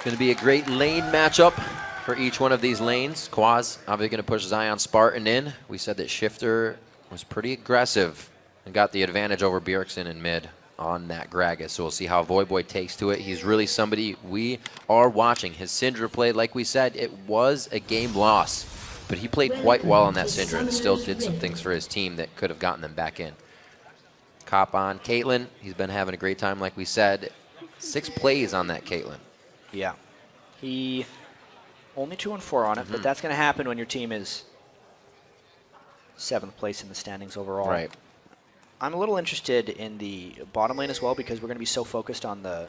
Going to be a great lane matchup for each one of these lanes. Quaz obviously going to push Zion Spartan in. We said that Shifter was pretty aggressive and got the advantage over Bjergsen in mid on that Gragas. So we'll see how Voyboy takes to it. He's really somebody we are watching. His Syndra play, like we said, it was a game loss. But he played quite well on that Syndra and still did some things for his team that could have gotten them back in. Cop on Caitlyn. He's been having a great time, like we said. 6 plays on that Caitlyn. Yeah. He only 2-4 on it, but that's going to happen when your team is 7th place in the standings overall. Right. I'm a little interested in the bottom lane as well because we're going to be so focused on the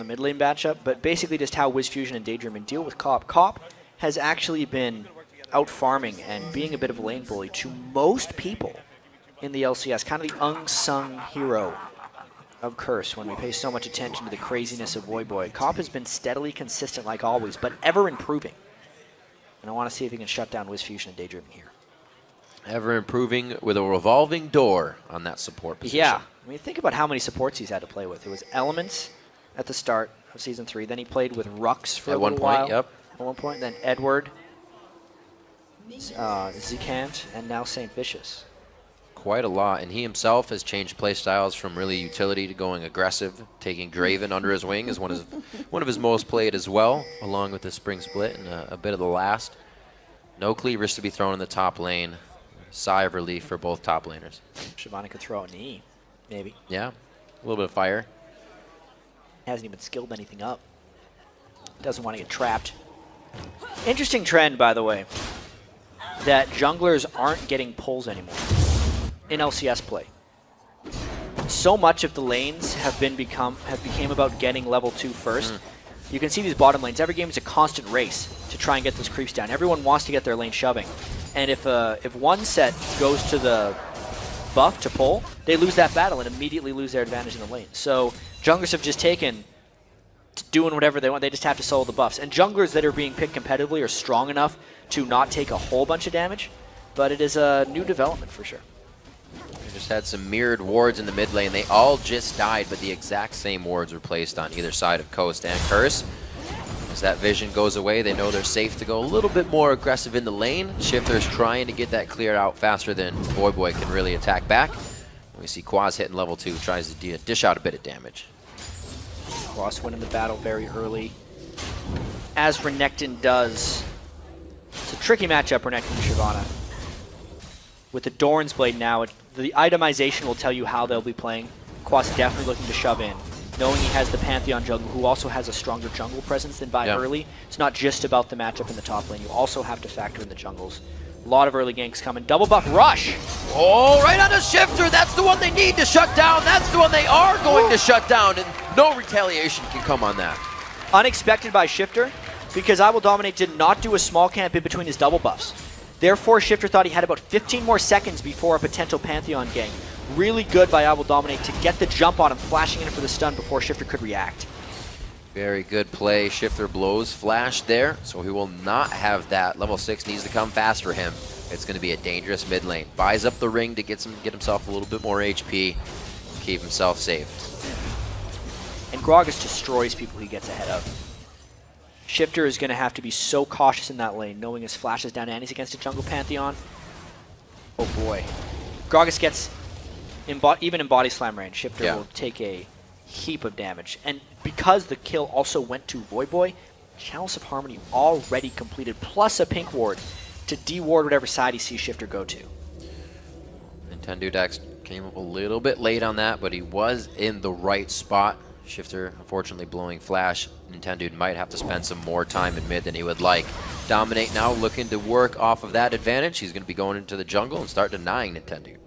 mid lane matchup, but basically just how WizFusion and Daydream and deal with Cop. Cop has actually been out farming and being a bit of a lane bully to most people in the LCS, kind of the unsung hero of Curse when we pay so much attention to the craziness of Voyboy. Cop has been steadily consistent like always, but ever improving. And I want to see if he can shut down WizFusion and Daydream here. Ever improving with a revolving door on that support position. Yeah. I mean, think about how many supports he's had to play with. It was Elements at the start of Season 3. Then he played with Rux for a little while. Yep. At one point. Then Edward, Zekant, and now St. Vicious. Quite a lot, and he himself has changed play styles from really utility to going aggressive. Taking Draven under his wing is one of his most played as well, along with the Spring Split and a bit of the last. No cleavers to be thrown in the top lane. Sigh of relief for both top laners. Shyvana could throw an E, maybe. Yeah, a little bit of fire. Hasn't even skilled anything up. Doesn't want to get trapped. Interesting trend, by the way, that junglers aren't getting pulls anymore in LCS play. So much of the lanes have became about getting level 2 first. You can see these bottom lanes. Every game is a constant race to try and get those creeps down. Everyone wants to get their lane shoving. And if one set goes to the buff to pull, they lose that battle and immediately lose their advantage in the lane. So junglers have just taken to doing whatever they want. They just have to solo the buffs. And junglers that are being picked competitively are strong enough to not take a whole bunch of damage. But it is a new development for sure. They just had some mirrored wards in the mid lane. They all just died, but the exact same wards were placed on either side of Coast and Curse. As that vision goes away, they know they're safe to go a little bit more aggressive in the lane. Shifter's trying to get that cleared out faster than Voyboy can really attack back. We see Quaz hitting level 2, tries to dish out a bit of damage. Quaz winning the battle very early, as Renekton does. It's a tricky matchup, Renekton and Shyvana. With the Doran's Blade now, the itemization will tell you how they'll be playing. Quaz definitely looking to shove in, knowing he has the Pantheon jungle, who also has a stronger jungle presence than Vi early. It's not just about the matchup in the top lane. You also have to factor in the jungles. A lot of early ganks coming. Double buff rush. Oh, right on the Shifter. That's the one they need to shut down. That's the one they are going to shut down, and no retaliation can come on that. Unexpected by Shifter, because I Will Dominate did not do a small camp in between his double buffs. Therefore, Shifter thought he had about 15 more seconds before a potential Pantheon gank. Really good by I Will Dominate to get the jump on him, flashing in for the stun before Shifter could react. Very good play. Shifter blows flash there, so he will not have that. Level 6 needs to come fast for him. It's going to be a dangerous mid lane. Buys up the ring to get himself a little bit more HP, keep himself safe. And Gragas destroys people he gets ahead of. Shifter is going to have to be so cautious in that lane, knowing his flashes down and he's against a jungle Pantheon. Oh boy. Gragas gets, even in body slam range, Shifter will take a heap of damage. And because the kill also went to Voyboy, Chalice of Harmony already completed, plus a pink ward to de-ward whatever side he sees Shifter go to. Nintendo Dex came up a little bit late on that, but he was in the right spot. Shifter, unfortunately, blowing flash. Nintendo might have to spend some more time in mid than he would like. Dominate now looking to work off of that advantage. He's going to be going into the jungle and start denying Nintendo.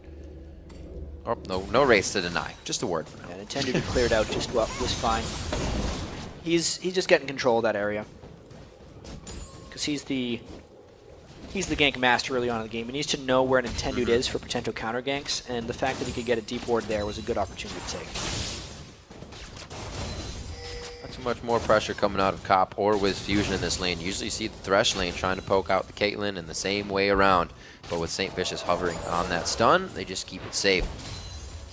Oh, no race to deny. Just a word for now. Yeah, Nintendo cleared out just fine. He's just getting control of that area. Because he's the gank master early on in the game. He needs to know where Nintendo is for potential counter ganks, and the fact that he could get a deep ward there was a good opportunity to take. Not too much more pressure coming out of Cop or WizFusion in this lane. You usually see the Thresh lane trying to poke out the Caitlyn in the same way around. But with St. Vicious hovering on that stun, they just keep it safe.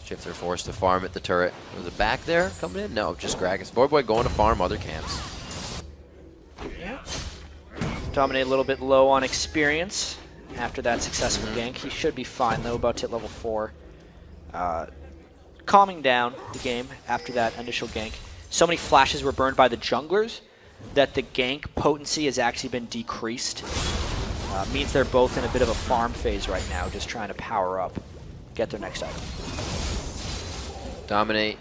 Shifter forced to farm at the turret. Was it back there coming in? No, just Gragas. Voyboy going to farm other camps. Dominate a little bit low on experience after that successful gank. He should be fine, though, about to hit level 4. Calming down the game after that initial gank. So many flashes were burned by the junglers that the gank potency has actually been decreased. Means they're both in a bit of a farm phase right now, just trying to power up, get their next item. Dominate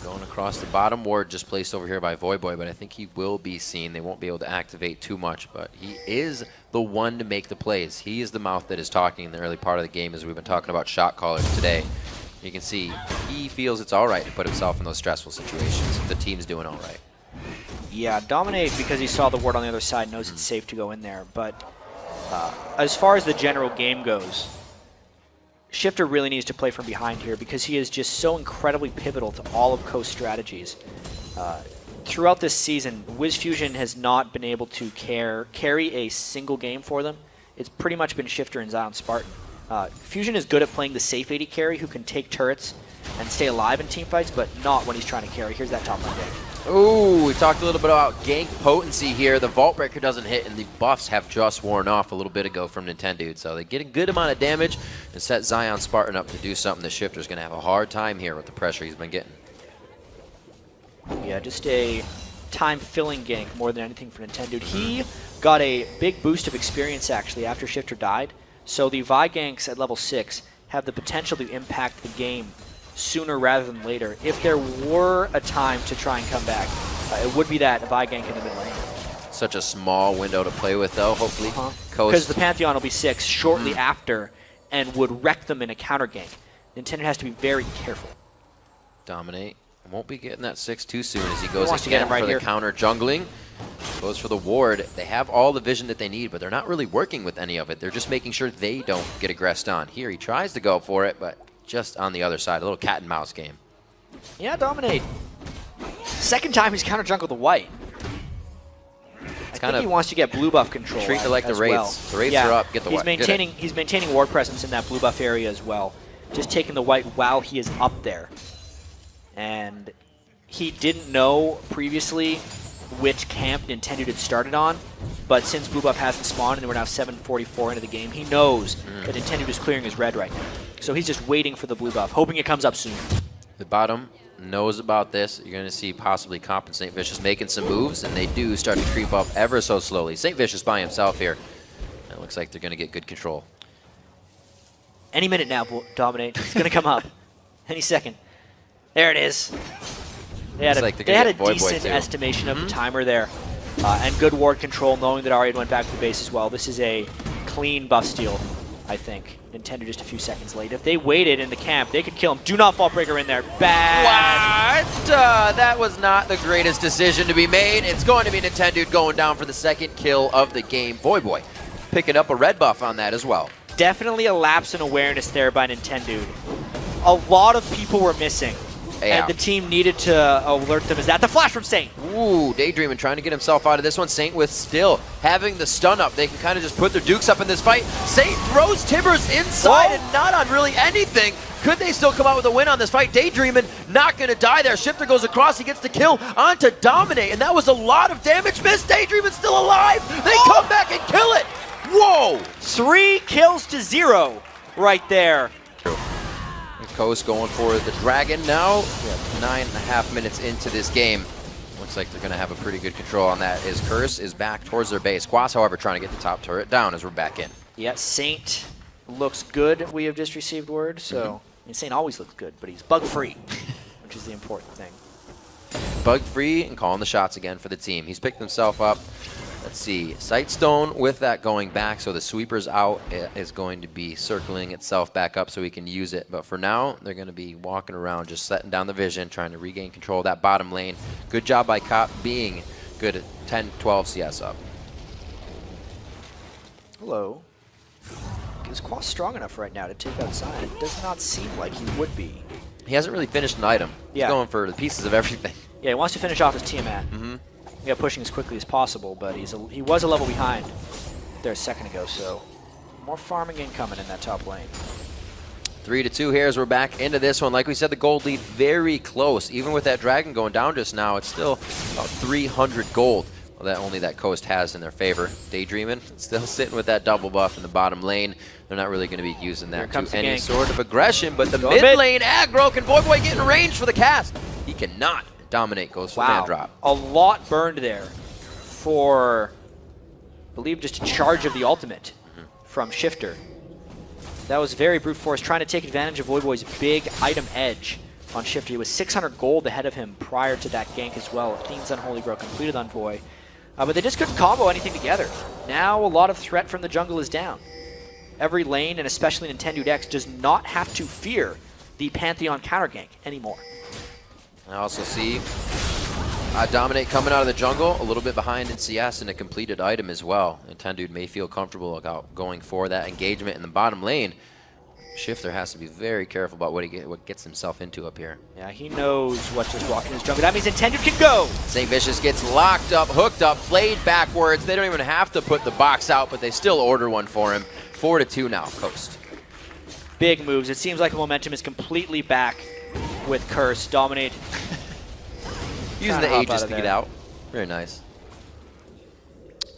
going across the bottom ward, just placed over here by Voyboy, but I think he will be seen. They won't be able to activate too much, but he is the one to make the plays. He is the mouth that is talking in the early part of the game, as we've been talking about shot callers today. You can see he feels it's all right to put himself in those stressful situations. The team's doing all right. Yeah, Dominate, because he saw the ward on the other side, knows it's safe to go in there. But as far as the general game goes, Shifter really needs to play from behind here because he is just so incredibly pivotal to all of Coast strategies. Throughout this season, WizFusion has not been able to carry a single game for them. It's pretty much been Shifter and Zion Spartan. Fusion is good at playing the safe AD carry who can take turrets and stay alive in teamfights, but not when he's trying to carry. Here's that top lane gank. Ooh, we talked a little bit about gank potency here. The Vault Breaker doesn't hit, and the buffs have just worn off a little bit ago from Nintendo. So they get a good amount of damage and set Zion Spartan up to do something. The Shifter's going to have a hard time here with the pressure he's been getting. Yeah, just a time-filling gank more than anything for Nintendo. He got a big boost of experience, actually, after Shifter died. So the Vi ganks at level 6 have the potential to impact the game sooner rather than later. If there were a time to try and come back, it would be that Vi gank in the mid lane. Such a small window to play with, though, hopefully. Because the Pantheon will be 6 shortly after and would wreck them in a counter gank. Nintendo has to be very careful. Dominate. Won't be getting that 6 too soon as he goes wants to get again him right for here. the counter jungling. Goes for the ward. They have all the vision that they need, but they're not really working with any of it. They're just making sure they don't get aggressed on. Here he tries to go for it, but just on the other side. A little cat and mouse game. Yeah, Dominate. Second time he's counter jungled the white. I think he wants to get blue buff control. Treat it like the Wraiths. Well. The Wraiths are up. Get the white. He's maintaining ward presence in that blue buff area as well. Just taking the white while he is up there. And he didn't know previously which camp Nintendo had started on, but since blue buff hasn't spawned and we're now 7:44 into the game, he knows that Nintendo is clearing his red right now. So he's just waiting for the blue buff, hoping it comes up soon. The bottom knows about this. You're going to see possibly Comp and St. Vicious making some moves, and they do start to creep up ever so slowly. St. Vicious by himself here. It looks like they're going to get good control. Any minute now, Dominate. It's going to come up. Any second. There it is. They had a decent estimation of the timer there. And good ward control, knowing that Ariad went back to the base as well. This is a clean buff steal, I think. Nintendo just a few seconds late. If they waited in the camp, they could kill him. Do not Vault Breaker in there. Bad. What? That was not the greatest decision to be made. It's going to be Nintendo going down for the second kill of the game. Voyboy picking up a red buff on that as well. Definitely a lapse in awareness there by Nintendo. A lot of people were missing. Yeah. And the team needed to alert them. Is that the flash from Saint? Ooh, Daydreaming trying to get himself out of this one. Saint with still having the stun up. They can kind of just put their dukes up in this fight. Saint throws Timbers inside and not on really anything. Could they still come out with a win on this fight? Daydreaming not going to die there. Shifter goes across. He gets the kill onto Dominate. And that was a lot of damage missed. Daydreaming still alive. They come back and kill it. Whoa. 3 kills to 0 right there. Coast going for the Dragon now. 9.5 minutes into this game. Looks like they're going to have a pretty good control on that. His Curse is back towards their base. Quas, however, trying to get the top turret down as we're back in. Yeah, Saint looks good. We have just received word. So, I mean, Saint always looks good, but he's bug-free, which is the important thing. Bug-free and calling the shots again for the team. He's picked himself up. Let's see, Sightstone with that going back, so the sweeper's out is going to be circling itself back up so he can use it. But for now, they're going to be walking around, just setting down the vision, trying to regain control of that bottom lane. Good job by Cop being good at 10, 12 CS up. Hello. Is Quas strong enough right now to take outside? It does not seem like he would be. He hasn't really finished an item. He's going for the pieces of everything. Yeah, he wants to finish off his Tiamat. Yeah, pushing as quickly as possible, but he was a level behind there a second ago, so more farming incoming in that top lane. 3-2 here as we're back into this one. Like we said, the gold lead very close. Even with that Dragon going down just now, it's still about 300 gold. that only that Coast has in their favor. Daydreaming, still sitting with that double buff in the bottom lane. They're not really going to be using that to any sort of aggression, but the mid lane aggro, can Voyboy get in range for the cast? He cannot dominate, goes for man drop. A lot burned there for, I believe, just a charge of the ultimate from Shifter. That was very brute force, trying to take advantage of Voyboy's big item edge on Shifter. He was 600 gold ahead of him prior to that gank as well. Fiend's Unholy Grow completed on Voy. But they just couldn't combo anything together. Now a lot of threat from the jungle is down. Every lane, and especially Nintendo X, does not have to fear the Pantheon counter gank anymore. I also see Dominate coming out of the jungle, a little bit behind in CS and a completed item as well. Nintendo may feel comfortable about going for that engagement in the bottom lane. Shifter has to be very careful about what gets himself into up here. Yeah, he knows what just walking his jungle. That means Nintendo can go! St. Vicious gets locked up, hooked up, played backwards. They don't even have to put the box out, but they still order one for him. 4-2 now, Coast. Big moves. It seems like the momentum is completely back with Curse. Dominate. Using the Aegis to get out. Very nice.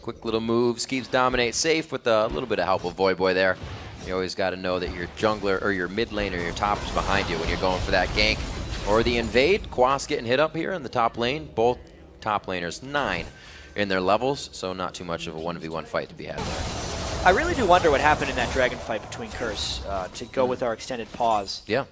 Quick little moves. Keeps Dominate safe with a little bit of help with Voyboy there. You always got to know that your jungler or your mid lane or your top is behind you when you're going for that gank or the invade. Quas getting hit up here in the top lane. Both top laners 9 in their levels, so not too much of a 1v1 fight to be had there. I really do wonder what happened in that dragon fight between Curse to go with our extended pause. Yeah.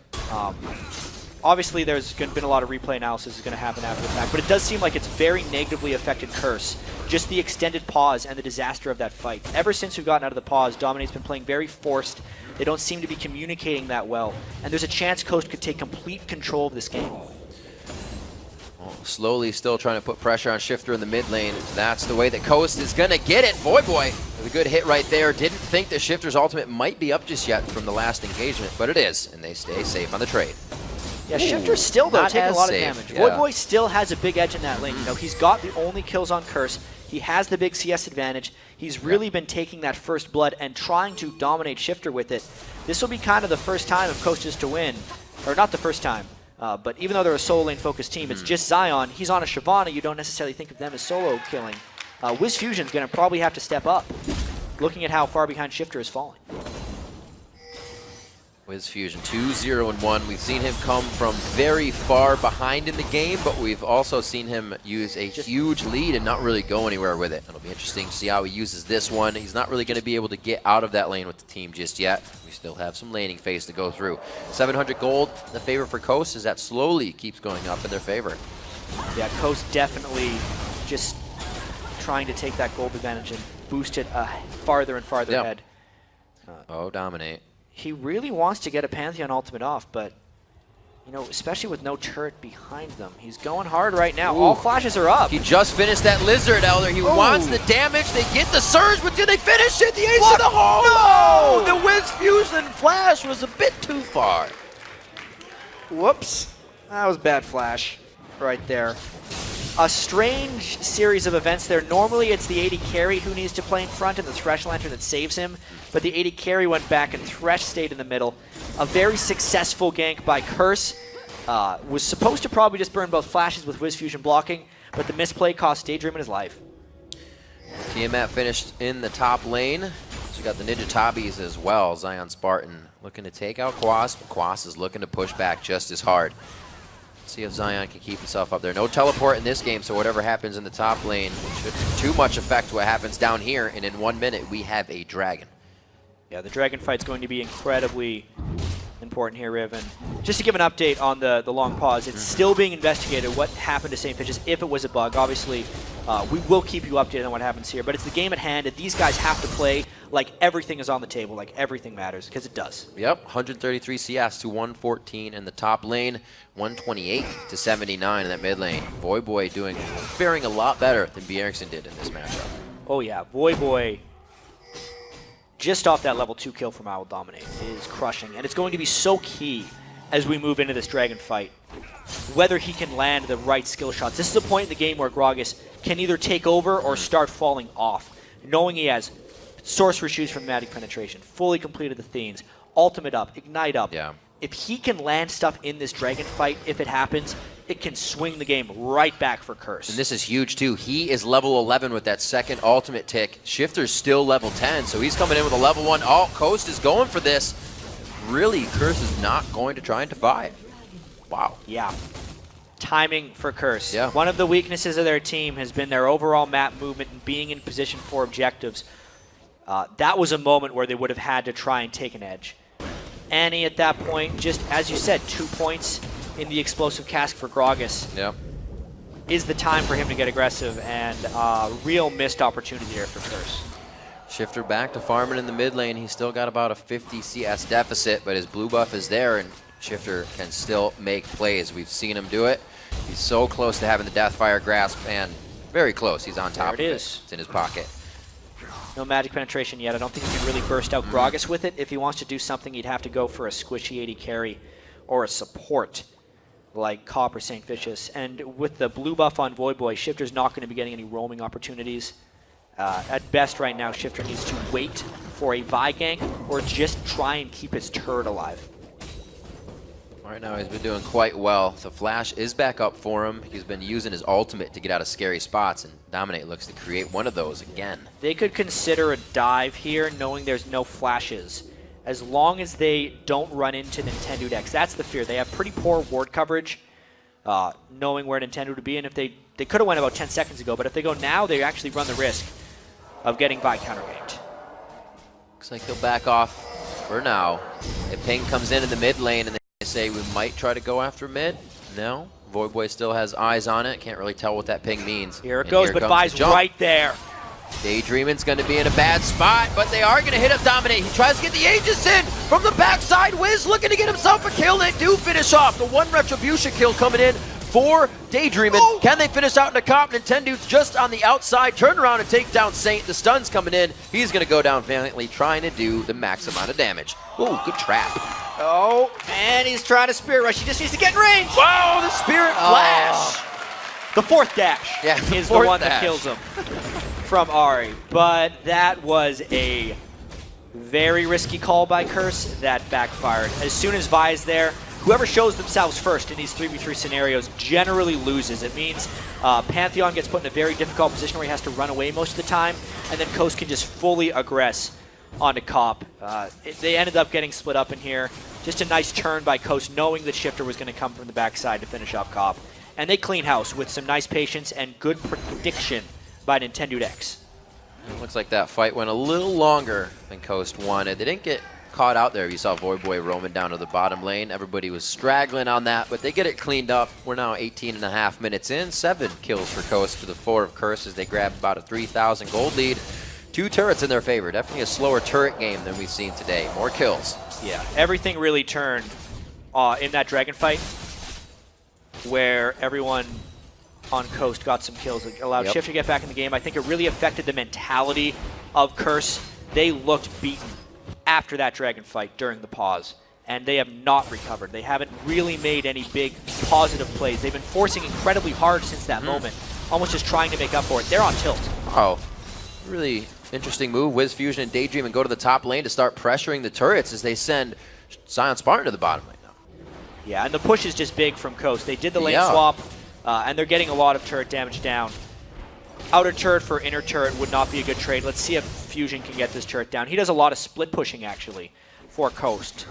Obviously, there's been a lot of replay analysis is going to happen after the fact, but it does seem like it's very negatively affected Curse. Just the extended pause and the disaster of that fight. Ever since we've gotten out of the pause, Dominate's been playing very forced. They don't seem to be communicating that well, and there's a chance Coast could take complete control of this game. Well, slowly still trying to put pressure on Shifter in the mid lane. That's the way that Coast is going to get it. Voyboy with a good hit right there. Didn't think that Shifter's ultimate might be up just yet from the last engagement, but it is, and they stay safe on the trade. Yeah, Shifter still, though, taking a lot of damage. Yeah. Voyboy still has a big edge in that lane. You know, he's got the only kills on Curse. He has the big CS advantage. He's really been taking that first blood and trying to dominate Shifter with it. This will be kind of the first time if Coast is to win. Or not the first time, but even though they're a solo lane focused team, it's just Zion. He's on a Shyvana. You don't necessarily think of them as solo killing. Wiz Fusion's going to probably have to step up, looking at how far behind Shifter is falling. Wiz Fusion 2-0-1. We've seen him come from very far behind in the game, but we've also seen him use a huge lead and not really go anywhere with it. It'll be interesting to see how he uses this one. He's not really going to be able to get out of that lane with the team just yet. We still have some laning phase to go through. 700 gold, the favor for Coast, as that slowly keeps going up in their favor. Yeah, Coast definitely just trying to take that gold advantage and boost it farther and farther ahead. Dominate. He really wants to get a Pantheon ultimate off, but, you know, especially with no turret behind them. He's going hard right now. Ooh. All flashes are up. He just finished that Lizard Elder. He wants the damage. They get the surge, but do they finish it? The ace of the hole! No! The Wiz Fusion flash was a bit too far. Whoops. That was bad flash right there. A strange series of events there. Normally it's the AD carry who needs to play in front and the Thresh Lantern that saves him, but the AD carry went back and Thresh stayed in the middle. A very successful gank by Curse. Was supposed to probably just burn both flashes with Wiz Fusion blocking, but the misplay cost Daydream his life. Tiamat finished in the top lane. So you got the Ninja Tabis as well. Zion Spartan looking to take out Quas, but Quas is looking to push back just as hard. See if Zion can keep himself up there. No teleport in this game, so whatever happens in the top lane shouldn't too much affect what happens down here. And in 1 minute, we have a dragon. Yeah, the dragon fight's going to be incredibly important here, Riv. And just to give an update on the long pause, it's still being investigated what happened to St. Vicious, if it was a bug. Obviously, we will keep you updated on what happens here, but it's the game at hand, and these guys have to play like everything is on the table, like everything matters, because it does. Yep, 133 CS to 114 in the top lane, 128 to 79 in that mid lane. Voyboy faring a lot better than Bjergsen did in this matchup. Oh yeah, Voyboy, just off that level 2 kill from Owl Dominate, is crushing, and it's going to be so key as we move into this dragon fight, whether he can land the right skill shots. This is a point in the game where Gragas can either take over or start falling off, knowing he has Sorcerer Shoes from Magic Penetration, fully completed the Themes, Ultimate up, Ignite up. Yeah. If he can land stuff in this dragon fight, if it happens, it can swing the game right back for Curse. And this is huge too. He is level 11 with that second ultimate tick. Shifter's still level 10, so he's coming in with a level 1 alt. Coast is going for this. Really, Curse is not going to try and defy it. Wow. Yeah. Timing for Curse. Yeah. One of the weaknesses of their team has been their overall map movement and being in position for objectives. That was a moment where they would have had to try and take an edge. Annie at that point, just as you said, 2 points in the explosive cask for Gragas. Yep. Is the time for him to get aggressive, and real missed opportunity there for Curse. Shifter back to farming in the mid lane. He's still got about a 50 CS deficit, but his blue buff is there, and Shifter can still make plays. We've seen him do it. He's so close to having the Deathfire grasp, and very close. He's on top of it. It's in his pocket. No magic penetration yet. I don't think he can really burst out Gragas with it. If he wants to do something, he'd have to go for a squishy 80 carry or a support like Cop or St. Vicious. And with the blue buff on Void Boy, Shifter's not going to be getting any roaming opportunities. At best right now, Shifter needs to wait for a Vi gank or just try and keep his turret alive. Right now he's been doing quite well. The flash is back up for him. He's been using his ultimate to get out of scary spots, and Dominate looks to create one of those again. They could consider a dive here, knowing there's no flashes, as long as they don't run into Nintendo decks. That's the fear. They have pretty poor ward coverage, knowing where Nintendo would be, and if they could have went about 10 seconds ago, but if they go now, they actually run the risk of getting Vi counterganked. Looks like he'll back off for now. If ping comes in the mid lane and they say we might try to go after mid, no. Void Boy still has eyes on it. Can't really tell what that ping means. Here it goes, but Vi's right there. Daydreaming's going to be in a bad spot, but they are going to hit up Dominate. He tries to get the Aegis in from the backside. Wiz looking to get himself a kill. They do finish off. The one Retribution kill coming in for Daydreaming. Oh. Can they finish out in a comp? Nintendo's just on the outside. Turn around and take down Saint. The stun's coming in. He's going to go down valiantly, trying to do the max amount of damage. Ooh, good trap. Oh, and he's trying to Spirit Rush. He just needs to get in range. Wow, the Spirit Flash. The fourth dash is the one that kills him from Ahri. But that was a very risky call by Curse that backfired. As soon as Vi is there, whoever shows themselves first in these 3v3 scenarios generally loses. It means Pantheon gets put in a very difficult position where he has to run away most of the time, and then Coast can just fully aggress onto Cop. They ended up getting split up in here. Just a nice turn by Coast, knowing that Shifter was going to come from the backside to finish off Cop. And they clean house with some nice patience and good prediction by Nintendo decks. It looks like that fight went a little longer than Coast wanted. They didn't get caught out there. You saw Void Boy roaming down to the bottom lane. Everybody was straggling on that, but they get it cleaned up. We're now 18.5 minutes in. 7 kills for Coast to the 4 of Curse as they grab about a 3,000 gold lead. 2 turrets in their favor. Definitely a slower turret game than we've seen today. More kills. Yeah, everything really turned in that dragon fight, where everyone on Coast got some kills. It allowed Shifter to get back in the game. I think it really affected the mentality of Curse. They looked beaten after that dragon fight during the pause, and they have not recovered. They haven't really made any big positive plays. They've been forcing incredibly hard since that moment, almost just trying to make up for it. They're on tilt. Oh, really interesting move. Wiz Fusion and Daydream and go to the top lane to start pressuring the turrets as they send Zion Spartan to the bottom lane now. Yeah, and the push is just big from Coast. They did the lane swap, and they're getting a lot of turret damage down. Outer turret for inner turret would not be a good trade. Let's see if Fusion can get this turret down. He does a lot of split pushing, actually, for Coast.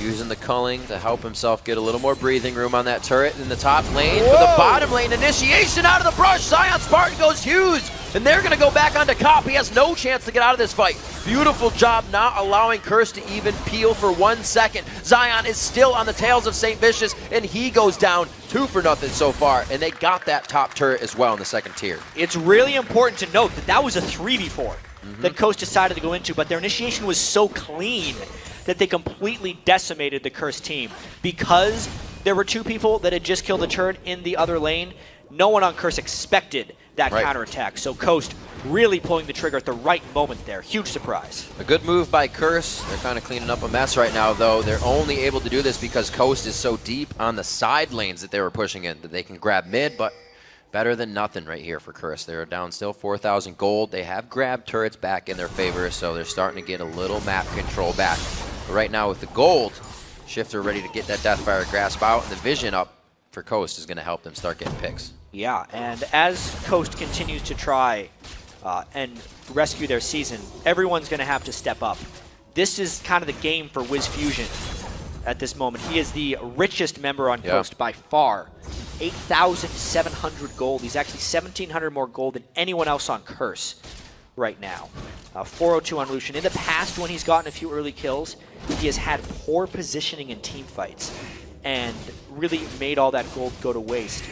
Using the culling to help himself get a little more breathing room on that turret in the top lane. For the bottom lane, initiation out of the brush. Zion Spartan goes huge, and they're going to go back onto Cop. He has no chance to get out of this fight. Beautiful job not allowing Curse to even peel for 1 second. Zion is still on the tails of St. Vicious, and he goes down 2-0 so far, and they got that top turret as well in the second tier. It's really important to note that that was a 3v4 that Coast decided to go into, but their initiation was so clean that they completely decimated the Curse team. Because there were 2 people that had just killed the turret in the other lane, no one on Curse expected that counterattack. So Coast really pulling the trigger at the right moment there. Huge surprise. A good move by Curse. They're kind of cleaning up a mess right now, though. They're only able to do this because Coast is so deep on the side lanes that they were pushing in that they can grab mid, but better than nothing right here for Curse. They're down still 4,000 gold. They have grabbed turrets back in their favor, so they're starting to get a little map control back. But right now with the gold, Shifter ready to get that Deathfire grasp out and the vision up. for Coast is going to help them start getting picks. Yeah, and as Coast continues to try and rescue their season, everyone's going to have to step up. This is kind of the game for WizFusion at this moment. He is the richest member on Coast by far. 8,700 gold. He's actually 1,700 more gold than anyone else on Curse right now. 402 on Lucian. In the past, when he's gotten a few early kills, he has had poor positioning in team fights and really made all that gold go to waste.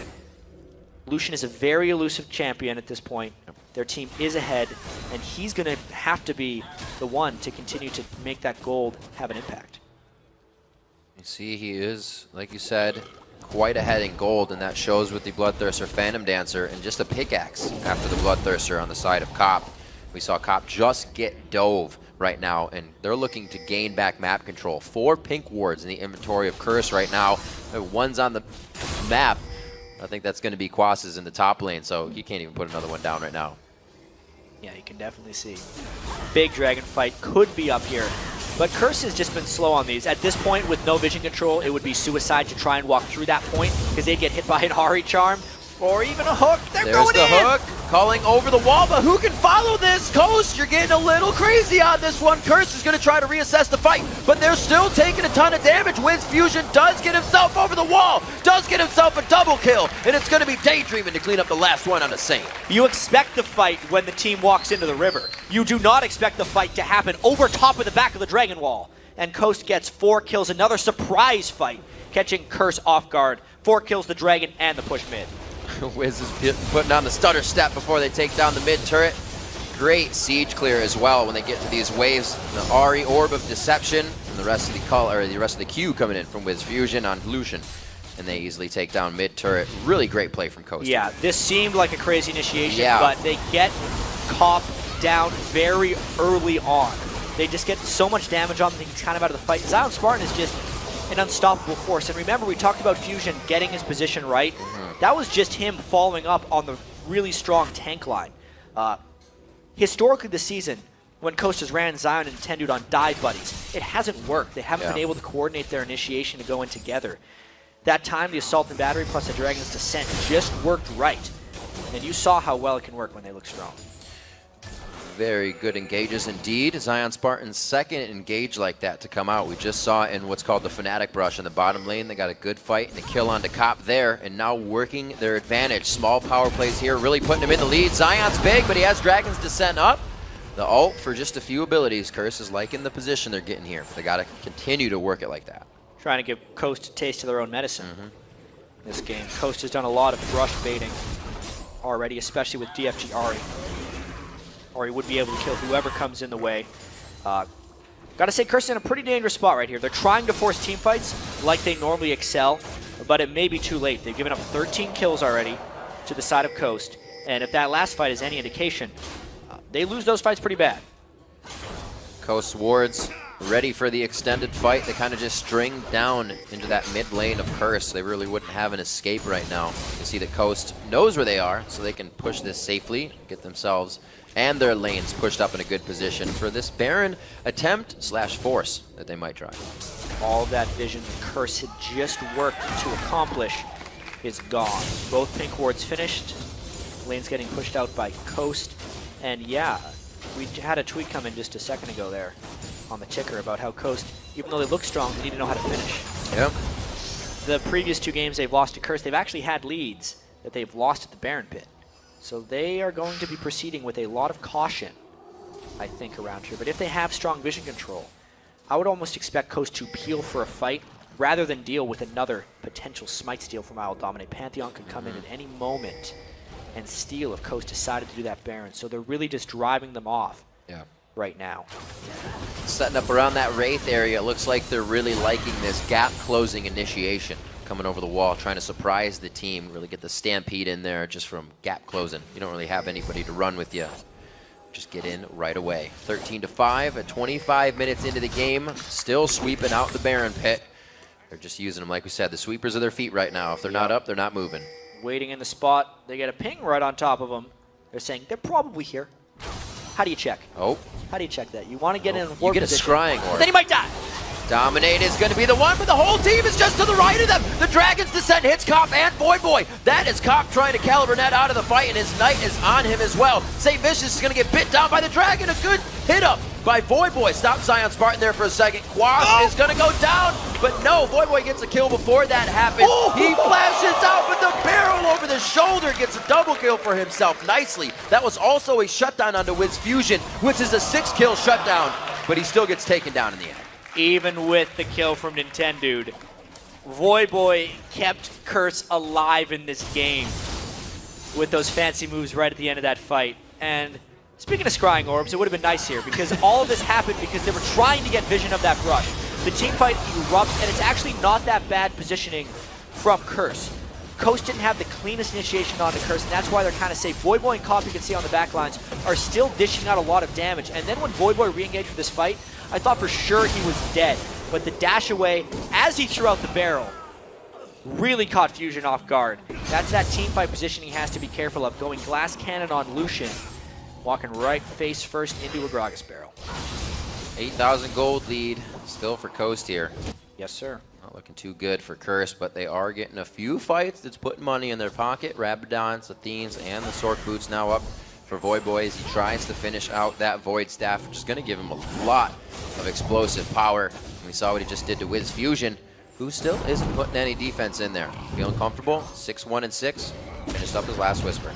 Lucian is a very elusive champion at this point. Their team is ahead, and he's going to have to be the one to continue to make that gold have an impact. You see, he is, like you said, quite ahead in gold, and that shows with the Bloodthirster Phantom Dancer and just a pickaxe after the Bloodthirster on the side of Cop. We saw Cop just get dove right now, and they're looking to gain back map control. 4 pink wards in the inventory of Curse right now. One's on the map. I think that's going to be Quas's in the top lane, so he can't even put another one down right now. Yeah, you can definitely see. Big dragon fight could be up here. But Curse has just been slow on these. At this point, with no vision control, it would be suicide to try and walk through that point because they'd get hit by an Ahri charm or even a hook. There's the hook, calling over the wall, but who can follow this? Coast, you're getting a little crazy on this one. Curse is going to try to reassess the fight, but they're still taking a ton of damage. WizFusion does get himself over the wall, does get himself a double kill, and it's going to be Daydreaming to clean up the last one on the Saint. You expect the fight when the team walks into the river. You do not expect the fight to happen over top of the back of the Dragon Wall. And Coast gets 4 kills, another surprise fight, catching Curse off guard. 4 kills the Dragon and the push mid. Wiz is putting on the stutter step before they take down the mid turret. Great siege clear as well when they get to these waves. The Ahri Orb of Deception and the rest of the queue coming in from WizFusion on Lucian. And they easily take down mid turret. Really great play from Coast. Yeah, this seemed like a crazy initiation, but they get Cop down very early on. They just get so much damage on him, he's kind of out of the fight. Zion Spartan is just an unstoppable force. And remember, we talked about Fusion getting his position right. That was just him following up on the really strong tank line. Historically this season, when Coast has ran Zion and Tendude on dive buddies, it hasn't worked. They haven't been able to coordinate their initiation to go in together. That time, the Assault and Battery plus the Dragon's Descent just worked right. And you saw how well it can work when they look strong. Very good engages indeed. Zion Spartan's second engage like that to come out. We just saw in what's called the Fnatic Brush in the bottom lane. They got a good fight and a kill onto Cop there, and now working their advantage. Small power plays here, really putting him in the lead. Zion's big, but he has Dragon's Descent up. The ult for just a few abilities. Curse is liking the position they're getting here. They got to continue to work it like that. Trying to give Coast a taste of their own medicine this game. Coast has done a lot of brush baiting already, especially with DFG Ahri. Ahri would be able to kill whoever comes in the way. Gotta say, Curse is in a pretty dangerous spot right here. They're trying to force team fights like they normally excel, but it may be too late. They've given up 13 kills already to the side of Coast, and if that last fight is any indication, they lose those fights pretty bad. Coast wards ready for the extended fight. They kind of just string down into that mid lane of Curse. They really wouldn't have an escape right now. You see that Coast knows where they are, so they can push this safely, get themselves and their lanes pushed up in a good position for this Baron attempt / force that they might try. All of that vision Curse had just worked to accomplish is gone. Both pink wards finished. Lane's getting pushed out by Coast. And yeah, we had a tweet come in just a second ago there on the ticker about how Coast, even though they look strong, they need to know how to finish. Yep. The previous 2 games they've lost to Curse, they've actually had leads that they've lost at the Baron pit. So they are going to be proceeding with a lot of caution, I think, around here. But if they have strong vision control, I would almost expect Coast to peel for a fight rather than deal with another potential smite steal from Isle Dominate. Pantheon could come in at any moment and steal if Coast decided to do that Baron. So they're really just driving them off right now. Setting up around that Wraith area, it looks like they're really liking this gap closing initiation. Coming over the wall, trying to surprise the team, really get the stampede in there just from gap closing. You don't really have anybody to run with you. Just get in right away. 13-5 at 25 minutes into the game, still sweeping out the Baron pit. They're just using them, like we said, the sweepers of their feet right now. If they're not up, they're not moving. Waiting in the spot, they get a ping right on top of them. They're saying they're probably here. How do you check? Oh. How do you check that? You want to get in a warp You get a position, scrying orb. then you might die. Dominate is going to be the one, but the whole team is just to the right of them. The Dragon's Descent hits Cop and Void. That is Cop trying to caliber net out of the fight, and his Knight is on him as well. St. Vicious is going to get bit down by the Dragon. A good hit up by Void. Stop Zion Spartan there for a second. Quas is going to go down, but no, Void gets a kill before that happens. He flashes out, but the barrel over the shoulder gets a double kill for himself nicely. That was also a shutdown onto Wiz Fusion, which is a 6-kill shutdown, but he still gets taken down in the end. Even with the kill from Nintendude, Void kept Curse alive in this game with those fancy moves right at the end of that fight. And speaking of scrying orbs, it would have been nice here because all of this happened because they were trying to get vision of that brush. The team fight erupts, and it's actually not that bad positioning from Curse. Coast didn't have the cleanest initiation onto Curse, and that's why they're kind of safe. Void and Cop, you can see on the back lines, are still dishing out a lot of damage. And then when Void re-engaged for this fight, I thought for sure he was dead. But the dash away, as he threw out the barrel, really caught Fusion off guard. That's that team fight position he has to be careful of, going glass cannon on Lucian, walking right face first into a Gragas barrel. 8,000 gold lead still for Coast here. Yes, sir. Not looking too good for Curse, but they are getting a few fights that's putting money in their pocket. Rabadons, Athenes, and the Sork Boots now up for Void as he tries to finish out that Void Staff, which is going to give him a lot of explosive power. We saw what he just did to Wiz Fusion, who still isn't putting any defense in there. Feeling comfortable, 6-1-6, finished up his last Whisper.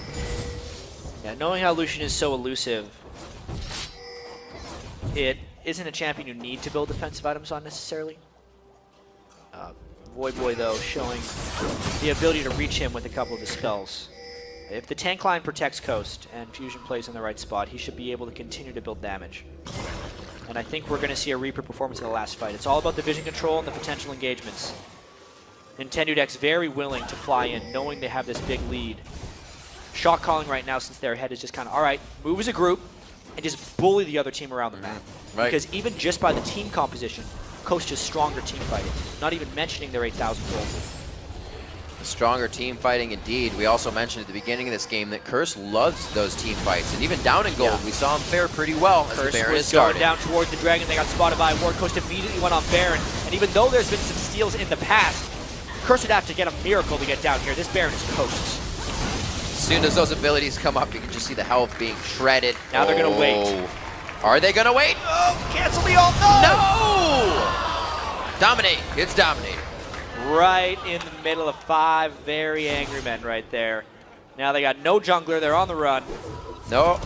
Yeah, knowing how Lucian is so elusive, it isn't a champion you need to build defensive items on necessarily. Void though, showing the ability to reach him with a couple of his spells. If the tank line protects Coast and Fusion plays in the right spot, he should be able to continue to build damage. And I think we're going to see a Reaper performance in the last fight. It's all about the vision control and the potential engagements. Nintendo Deck's very willing to fly in, knowing they have this big lead. Shot calling right now, since their head is just kind of, all right, move as a group and just bully the other team around the map. Right. Because even just by the team composition, Coast is stronger team fighting, not even mentioning their 8,000 gold. A stronger team fighting indeed. We also mentioned at the beginning of this game that Curse loves those team fights, and even down in gold, we saw him fare pretty well as the Baron was started. Going down towards the Dragon. They got spotted by Ward. Coast immediately went on Baron, and even though there's been some steals in the past, Curse would have to get a miracle to get down here. This Baron is Coast's. As soon as those abilities come up, you can just see the health being shredded. Now they're going to wait. Are they going to wait? Oh, cancel the ult. No! Dominate. It's Dominate. Right in the middle of 5 very angry men right there. Now they got no jungler. They're on the run. No.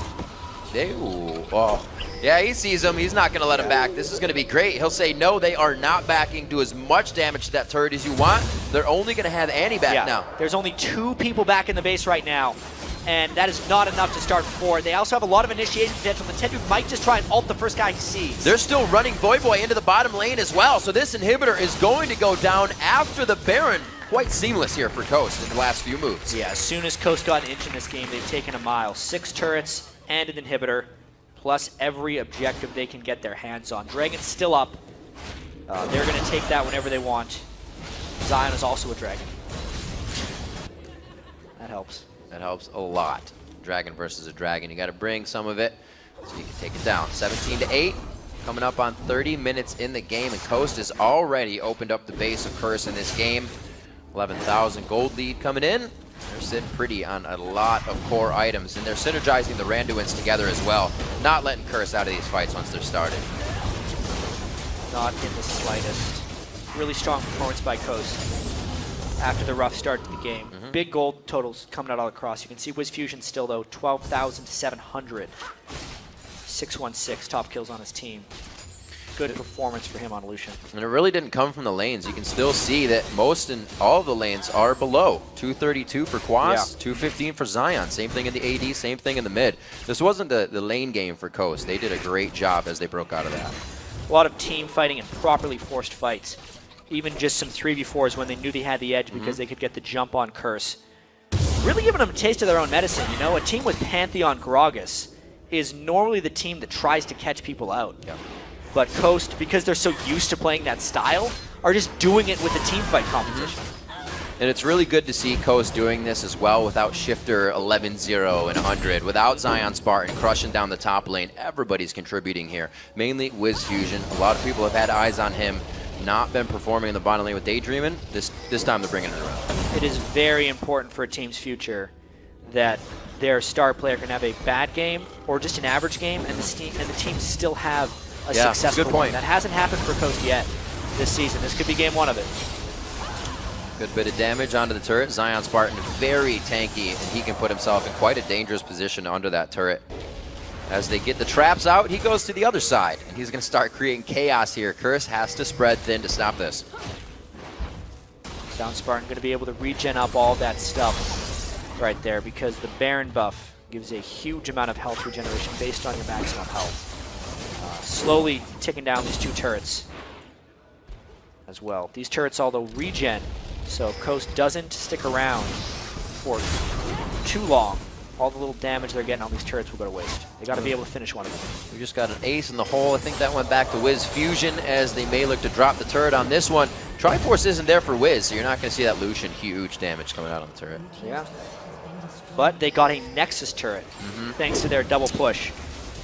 Oh. Yeah, he sees him. He's not going to let him back. This is going to be great. He'll say, no, they are not backing. Do as much damage to that turret as you want. They're only going to have Annie back now. There's only 2 people back in the base right now, and that is not enough to start 4. They also have a lot of initiation potential. Nintendo might just try and ult the first guy he sees. They're still running Void into the bottom lane as well, so this inhibitor is going to go down after the Baron. Quite seamless here for Coast in the last few moves. Yeah, as soon as Coast got an inch in this game, they've taken a mile. 6 turrets and an inhibitor, plus every objective they can get their hands on. Dragon's still up. They're going to take that whenever they want. Zion is also a Dragon. That helps. That helps a lot. Dragon versus a Dragon. You got to bring some of it so you can take it down. 17-8. Coming up on 30 minutes in the game, and Coast has already opened up the base of Curse in this game. 11,000 gold lead coming in. They're sitting pretty on a lot of core items, and they're synergizing the Randuins together as well. Not letting Curse out of these fights once they're started. Not in the slightest. Really strong performance by Coast after the rough start to the game. Big gold totals coming out all across. You can see Wiz Fusion still, though, 12,700. 616 top kills on his team. Good performance for him on Lucian. And it really didn't come from the lanes. You can still see that most and all of the lanes are below. 232 for Quas, 215 for Zion. Same thing in the AD, same thing in the mid. This wasn't the lane game for Coast. They did a great job as they broke out of that. A lot of team fighting and properly forced fights. Even just some 3v4s when they knew they had the edge because they could get the jump on Curse. Really giving them a taste of their own medicine, you know? A team with Pantheon Gragas is normally the team that tries to catch people out. But Coast, because they're so used to playing that style, are just doing it with the team fight competition. And it's really good to see Coast doing this as well without Shifter 11-0 and 100, without Zion Spartan crushing down the top lane. Everybody's contributing here, mainly Wiz Fusion. A lot of people have had eyes on him, not been performing in the bottom lane with Daydreamin'. This time they're bringing it around. It is very important for a team's future that their star player can have a bad game or just an average game, and the team still have a successful good point. one. That hasn't happened for Coast yet this season. This could be game one of it. Good bit of damage onto the turret. Zion Spartan very tanky, and he can put himself in quite a dangerous position under that turret. As they get the traps out, he goes to the other side, and he's going to start creating chaos here. Curse has to spread thin to stop this. Zion Spartan going to be able to regen up all that stuff right there because the Baron buff gives a huge amount of health regeneration based on your maximum health. Slowly ticking down these two turrets as well. These turrets, although regen, so Coast doesn't stick around for too long. All the little damage they're getting on these turrets will go to waste. They got to be able to finish one of them. We just got an ace in the hole. I think that went back to Wiz Fusion as they may look to drop the turret on this one. Triforce isn't there for Wiz, so you're not going to see that Lucian huge damage coming out on the turret. Yeah. But they got a Nexus turret thanks to their double push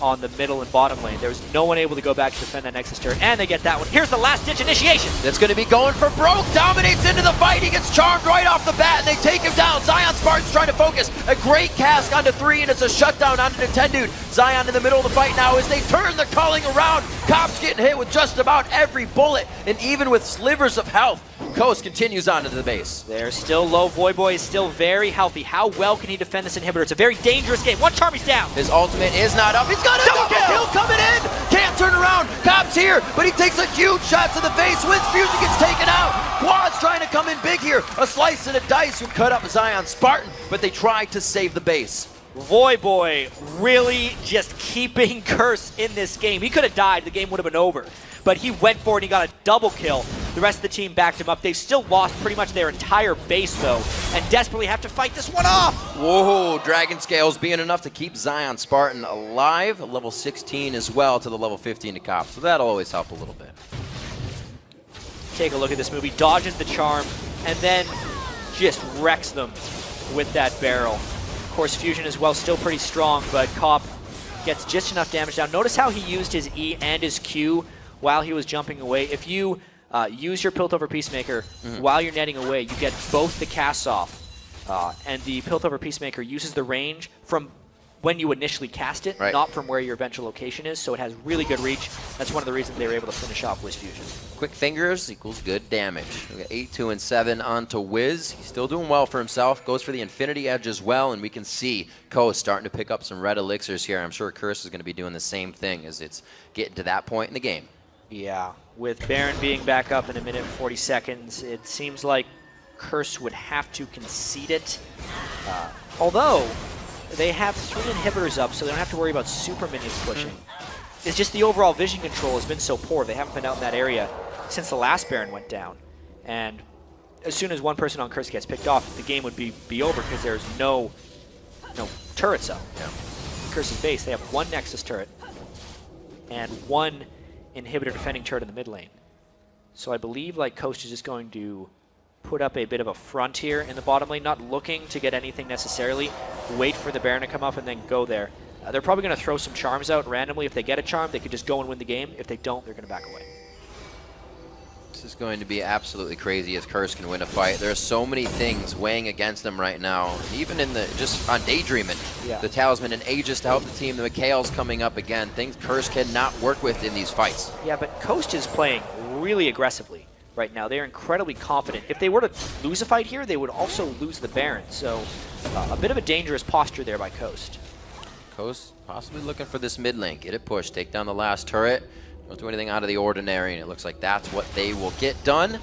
on the middle and bottom lane. There was no one able to go back to defend that Nexus turret, and they get that one. Here's the last-ditch initiation. That's going to be going for broke. Dominates into the fight. He gets charmed right off the bat, and they take him down. Zion Spartan's trying to focus. A great cast onto 3, and it's a shutdown onto the 10 dude. Zion in the middle of the fight now as they turn. They're calling around. Cop's getting hit with just about every bullet, and even with slivers of health, Coast continues on to the base. They're still low. Voyboy is still very healthy. How well can he defend this inhibitor? It's a very dangerous game. One charm, he's down. His ultimate is not up. He's got a double kill coming in. Can't turn around. Cop's here, but he takes a huge shot to the face. Wiz Fusion gets taken out. Quad's trying to come in big here. A slice and a dice would cut up Zion Spartan, but they try to save the base. Voyboy really just keeping Curse in this game. He could have died. The game would have been over. But he went for it and he got a double kill. The rest of the team backed him up. They've still lost pretty much their entire base, though, and desperately have to fight this one off. Whoa, Dragon Scales being enough to keep Zion Spartan alive. A level 16 as well to the level 15 to Cop, so that'll always help a little bit. Take a look at this move. He dodges the charm and then just wrecks them with that barrel. Of course, Fusion as well, still pretty strong, but Cop gets just enough damage down. Notice how he used his E and his Q while he was jumping away. If you use your Piltover Peacemaker while you're netting away, you get both the casts off. And the Piltover Peacemaker uses the range from when you initially cast it, not from where your eventual location is, so it has really good reach. That's one of the reasons they were able to finish off Wiz Fusion. Quick fingers equals good damage. We got 8, 2, and 7 onto Wiz. He's still doing well for himself. Goes for the Infinity Edge as well, and we can see Coast starting to pick up some red elixirs here. I'm sure Curse is going to be doing the same thing as it's getting to that point in the game. Yeah, with Baron being back up in 1 minute and 40 seconds, it seems like Curse would have to concede it. Although, they have 3 inhibitors up, so they don't have to worry about super minions pushing. It's just the overall vision control has been so poor. They haven't been out in that area since the last Baron went down. And as soon as one person on Curse gets picked off, the game would be over because there's no turrets up. Yeah. Curse's base, they have 1 Nexus turret and 1 inhibitor defending turret in the mid lane. So I believe like Coast is just going to put up a bit of a front here in the bottom lane, not looking to get anything necessarily. Wait for the Baron to come up and then go there. They're probably going to throw some charms out randomly. If they get a charm, they could just go and win the game. If they don't, they're going to back away. This is going to be absolutely crazy if Curse can win a fight. There are so many things weighing against them right now. Even in the just on Daydreamin', the Talisman and Aegis to help the team. The Mikhail's coming up again. Things Curse cannot work with in these fights. Yeah, but Coast is playing really aggressively right now. They're incredibly confident. If they were to lose a fight here, they would also lose the Baron. So a bit of a dangerous posture there by Coast. Coast possibly looking for this mid lane. Get it pushed. Take down the last turret. Don't do anything out of the ordinary, and it looks like that's what they will get done.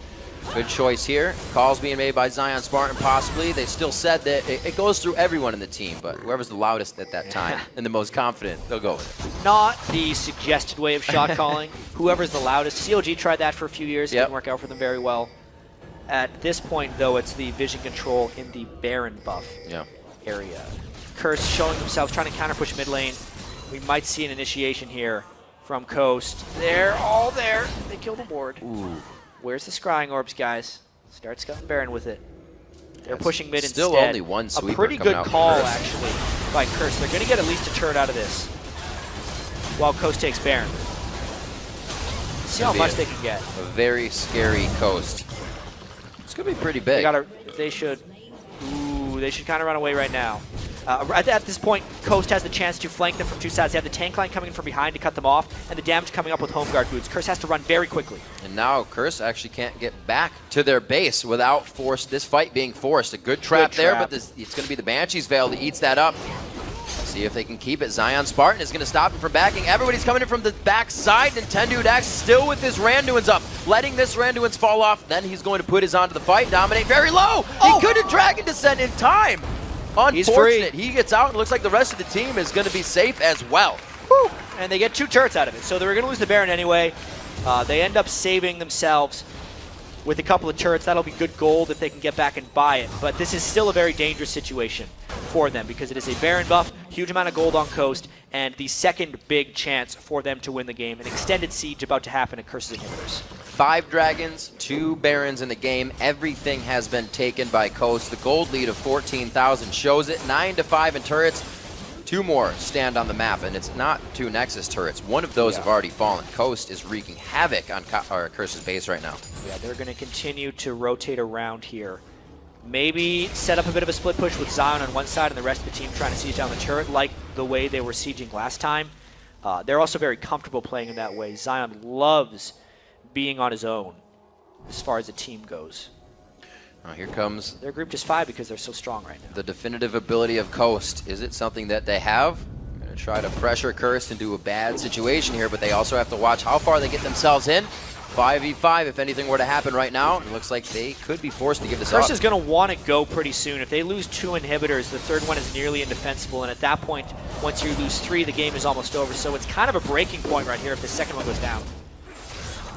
Good choice here. Calls being made by Zion Spartan possibly. They still said that it goes through everyone in the team, but whoever's the loudest at that time and the most confident, they'll go with it. Not the suggested way of shot calling. Whoever's the loudest. CLG tried that for a few years. Didn't work out for them very well. At this point, though, it's the vision control in the Baron buff area. Curse showing themselves, trying to counter push mid lane. We might see an initiation here from Coast. They're all there. They kill the ward. Ooh. Where's the scrying orbs, guys? Start scouting Baron with it. They're pushing mid still instead. only one sweeper A pretty coming good out from call, Curse. actually, by Curse. They're going to get at least a turret out of this while Coast takes Baron. See how much they can get. A very scary Coast. It's going to be pretty big. They should kind of run away right now. At this point, Coast has the chance to flank them from two sides. They have the tank line coming in from behind to cut them off, and the damage coming up with home guard boots. Curse has to run very quickly. And now Curse actually can't get back to their base without this fight being forced. A good trap there, but it's going to be the Banshee's Veil that eats that up. See if they can keep it. Zion Spartan is going to stop him from backing. Everybody's coming in from the backside. Nintendo Dax still with his Randuin's up, letting this Randuin's fall off. Then he's going to put his onto the fight. Dominate very low. He couldn't Dragon Descent in time. Unfortunate. He gets out and looks like the rest of the team is going to be safe as well. Woo. And they get 2 turrets out of it. So they were going to lose the Baron anyway. They end up saving themselves with a couple of turrets. That'll be good gold if they can get back and buy it. But this is still a very dangerous situation for them because it is a Baron buff, huge amount of gold on Coast, and the second big chance for them to win the game. An extended siege about to happen at Curse's inhibitors. 5 dragons, 2 barons in the game. Everything has been taken by Coast. The gold lead of 14,000 shows it. 9-5 in turrets. 2 more stand on the map, and it's not 2 Nexus turrets. One of those have already fallen. Coast is wreaking havoc on Curse's base right now. Yeah, they're going to continue to rotate around here. Maybe set up a bit of a split push with Zion on one side and the rest of the team trying to siege down the turret like the way they were sieging last time. They're also very comfortable playing in that way. Zion loves being on his own as far as a team goes. Here comes... They're grouped as 5 because they're so strong right now. The definitive ability of Coast. Is it something that they have? I'm going to try to pressure Curse into a bad situation here, but they also have to watch how far they get themselves in. 5v5 if anything were to happen right now. It looks like they could be forced to give this up. Curse is going to want to go pretty soon. If they lose 2 inhibitors, the third one is nearly indefensible, and at that point, once you lose 3, the game is almost over. So it's kind of a breaking point right here if the second one goes down.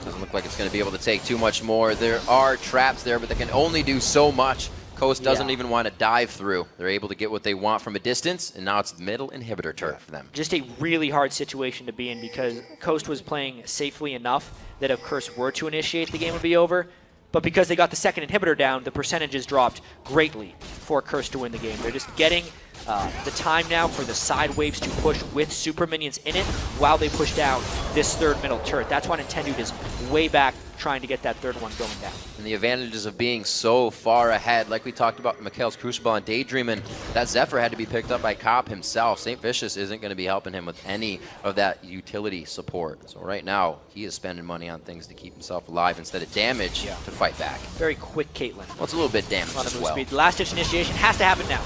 Doesn't look like it's going to be able to take too much more. There are traps there, but they can only do so much. Coast doesn't even want to dive through. They're able to get what they want from a distance, and now it's the middle inhibitor turret for them. Just a really hard situation to be in because Coast was playing safely enough that if Curse were to initiate, the game would be over. But because they got the second inhibitor down, the percentages dropped greatly for Curse to win the game. They're just getting the time now for the side waves to push with super minions in it while they push down this third middle turret. That's why Nintendo is way back trying to get that third one going down. And the advantages of being so far ahead, like we talked about Mikhail's Crucible and Daydreamin', that Zephyr had to be picked up by Cop himself. St. Vicious isn't going to be helping him with any of that utility support. So right now, he is spending money on things to keep himself alive instead of damage to fight back. Very quick Caitlyn. Well, it's a little bit damaged as well. Speed. Last-ditch initiation has to happen now.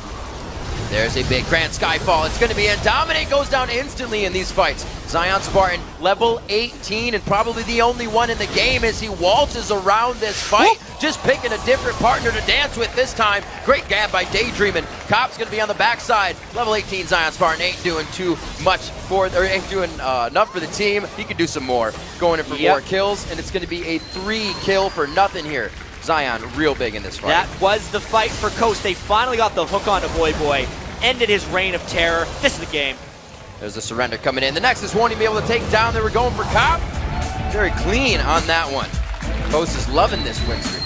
There's a big Grand Skyfall. It's going to be in. Dominate goes down instantly in these fights. Zion Spartan, level 18, and probably the only one in the game as he waltzes around this fight. Just picking a different partner to dance with this time. Great gab by Daydreamin'. Cop's going to be on the backside. Level 18 Zion Spartan ain't doing too much for, or ain't doing enough for the team. He could do some more. Going in for more kills, and it's going to be a 3 kill for nothing here. Zion real big in this fight. That was the fight for Coast. They finally got the hook on to Boy Boy. Ended his reign of terror. This is the game. There's the surrender coming in. The Nexus won't even be able to take down. They were going for Cop. Very clean on that one. Coast is loving this win streak.